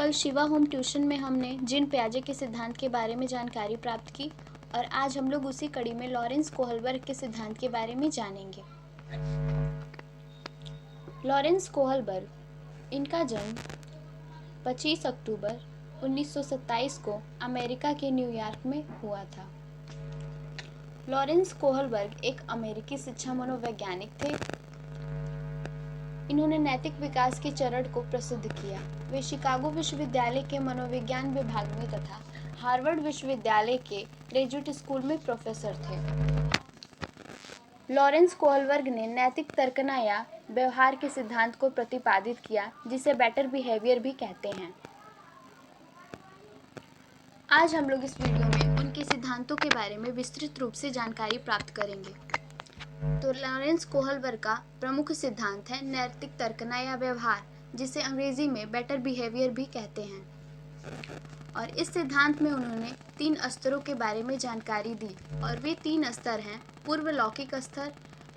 कल Shiva home tuition में हमने जीन पियाजे के सिद्धांत के बारे में जानकारी प्राप्त की और आज हम लोग उसी कड़ी में लॉरेंस कोहलबर्ग के सिद्धांत के बारे में जानेंगे। लॉरेंस कोहलबर्ग, इनका जन्म 25 अक्टूबर 1927 को अमेरिका के न्यूयॉर्क में हुआ था। लॉरेंस कोहलबर्ग एक अमेरिकी शिक्षा मनोवैज्ञानिक थे। इन्होंने नैतिक विकास के चरण को प्रसिद्ध किया। वे शिकागो विश्वविद्यालय के मनोविज्ञान विभाग में तथा हार्वर्ड विश्वविद्यालय के ग्रेजुएट स्कूल में प्रोफेसर थे। लॉरेंस कोहलबर्ग ने नैतिक तर्कना या व्यवहार के सिद्धांत को प्रतिपादित किया, जिसे बेटर बिहेवियर भी कहते हैं। आज हम लोग इस वीडियो में उनके सिद्धांतों के बारे में विस्तृत रूप से जानकारी प्राप्त करेंगे। तो लॉरेंस कोहलबर्ग का प्रमुख सिद्धांत है नैतिक तर्कना या व्यवहार, जिसे अंग्रेजी में बेटर बिहेवियर भी कहते हैं। और इस सिद्धांत में उन्होंने 3 स्तरों के बारे में जानकारी दी और वे 3 स्तर हैं: पूर्व लौकिक स्तर,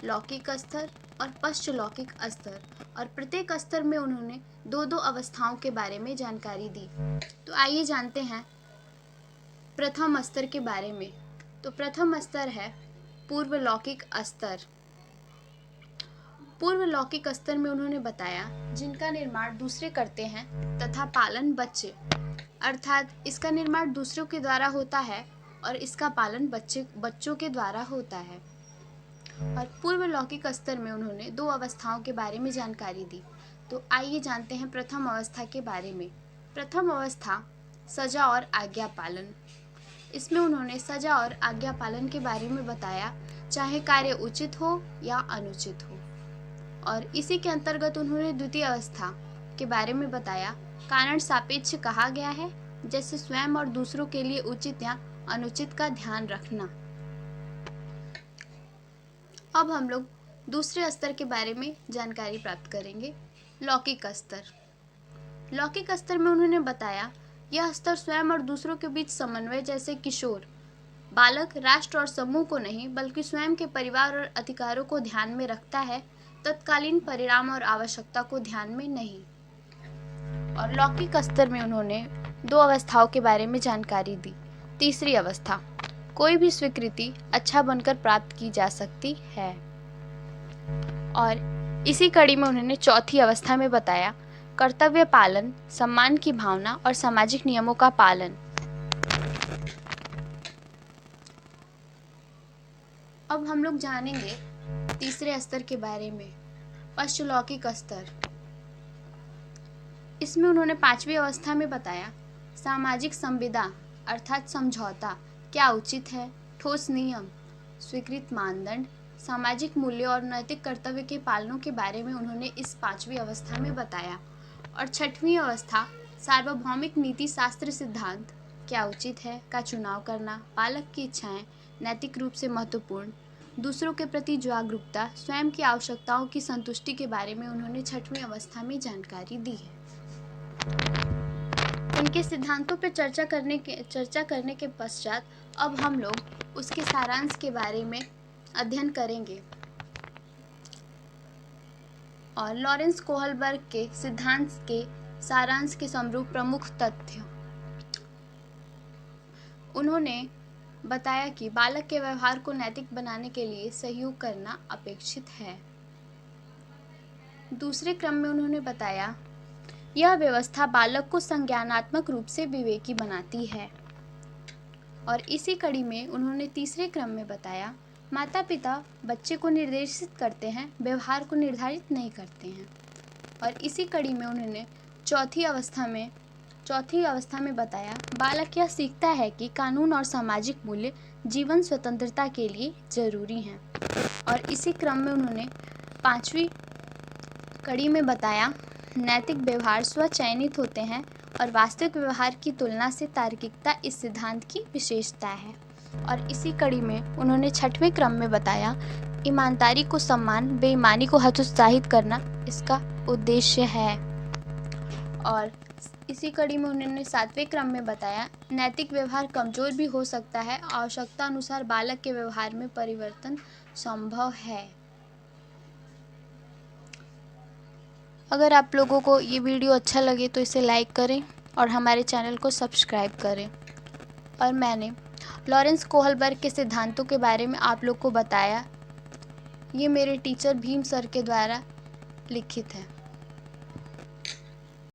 लौकिक स्तर और पश्च लौकिक स्तर। और प्रत्येक स्तर में उन्होंने 2-2 अवस्थाओं के बारे में जानकारी दी। तो आइए जानते हैं प्रथम स्तर के बारे में। तो प्रथम स्तर है पूर्व लौकिक स्तर। पूर्व लौकिक स्तर में उन्होंने बताया जिनका निर्माण दूसरे करते हैं तथा पालन बच्चे, अर्थात इसका निर्माण दूसरों के द्वारा होता है और इसका पालन बच्चों के द्वारा होता है। और पूर्व लौकिक स्तर में उन्होंने 2 अवस्थाओं के बारे में जानकारी दी। तो आइए जानते हैं प्रथम अवस्था के बारे में। प्रथम अवस्था सजा और आज्ञा पालन। इसमें उन्होंने सजा और आज्ञा पालन के बारे में बताया, चाहे कार्य उचित हो या अनुचित हो। और इसी के अंतर्गत उन्होंने द्वितीय अवस्था के बारे में बताया, कारण सापेक्ष कहा गया है, जैसे स्वयं और दूसरों के लिए उचित या अनुचित का ध्यान रखना। अब हम लोग दूसरे स्तर के बारे में जानकारी प्राप्त करेंगे, लौकिक स्तर। लौकिक स्तर में उन्होंने बताया यह स्तर स्वयं और दूसरों के बीच समन्वय, जैसे किशोर बालक राष्ट्र और समूह को नहीं बल्कि स्वयं के परिवार और अधिकारों को ध्यान में रखता है, तत्कालीन परिणाम और आवश्यकता को ध्यान में नहीं। और लौकिक स्तर में उन्होंने 2 अवस्थाओं के बारे में जानकारी दी। तीसरी अवस्था, कोई भी स्वीकृति अच्छा बनकर प्राप्त की जा सकती है। और इसी कड़ी में उन्होंने चौथी अवस्था में बताया कर्तव्य पालन, सम्मान की भावना और सामाजिक नियमों का पालन। अब हम लोग जानेंगे तीसरे स्तर के बारे में, पश्च लौकिक स्तर। इसमें उन्होंने 5वीं अवस्था में बताया सामाजिक संविदा अर्थात समझौता क्या उचित है, ठोस नियम, स्वीकृत मानदंड, सामाजिक मूल्यों और नैतिक कर्तव्य के पालनों के बारे में उन्होंने इस 5वीं अवस्था में बताया। और 6वीं अवस्था सार्वभौमिक नीति शास्त्र सिद्धांत क्या उचित है का चुनाव करना, बालक की इच्छाएं नैतिक रूप से महत्वपूर्ण, दूसरों के प्रति जागरूकता, स्वयं की आवश्यकताओं की संतुष्टि के बारे में उन्होंने 6वीं अवस्था में जानकारी दी है। उनके सिद्धांतों पर चर्चा करने के पश्चात अब हम लोग उसके सारांश के बारे में अध्ययन करेंगे। और लॉरेंस कोहलबर्ग के सिद्धांत के सारांश के समरूप प्रमुख तथ्य, उन्होंने बताया कि बालक के व्यवहार को नैतिक बनाने के लिए सहयोग करना अपेक्षित है। दूसरे क्रम में उन्होंने बताया यह व्यवस्था बालक को संज्ञानात्मक रूप से विवेकी बनाती है। और इसी कड़ी में उन्होंने तीसरे क्रम में बताया माता पिता बच्चे को निर्देशित करते हैं, व्यवहार को निर्धारित नहीं करते हैं। और इसी कड़ी में उन्होंने चौथी अवस्था में बताया बालक यह सीखता है कि कानून और सामाजिक मूल्य जीवन स्वतंत्रता के लिए जरूरी हैं। और इसी क्रम में उन्होंने 5वीं कड़ी में बताया नैतिक व्यवहार स्वचयनित होते हैं और वास्तविक व्यवहार की तुलना से तार्किकता इस सिद्धांत की विशेषता है। और इसी कड़ी में उन्होंने 6वें क्रम में बताया ईमानदारी को सम्मान, बेईमानी को हतोत्साहित करना इसका उद्देश्य है। और इसी कड़ी में उन्होंने 7वें क्रम में बताया नैतिक व्यवहार कमजोर भी हो सकता है, आवश्यकता अनुसार बालक के व्यवहार में परिवर्तन संभव है। अगर आप लोगों को ये वीडियो अच्छा लगे तो इसे लाइक करें, और हमारे चैनल को सब्सक्राइब करें। और मैंने लॉरेंस कोहलबर्ग के सिद्धांतों के बारे में आप लोग को बताया। ये मेरे टीचर भीम सर के द्वारा लिखित है।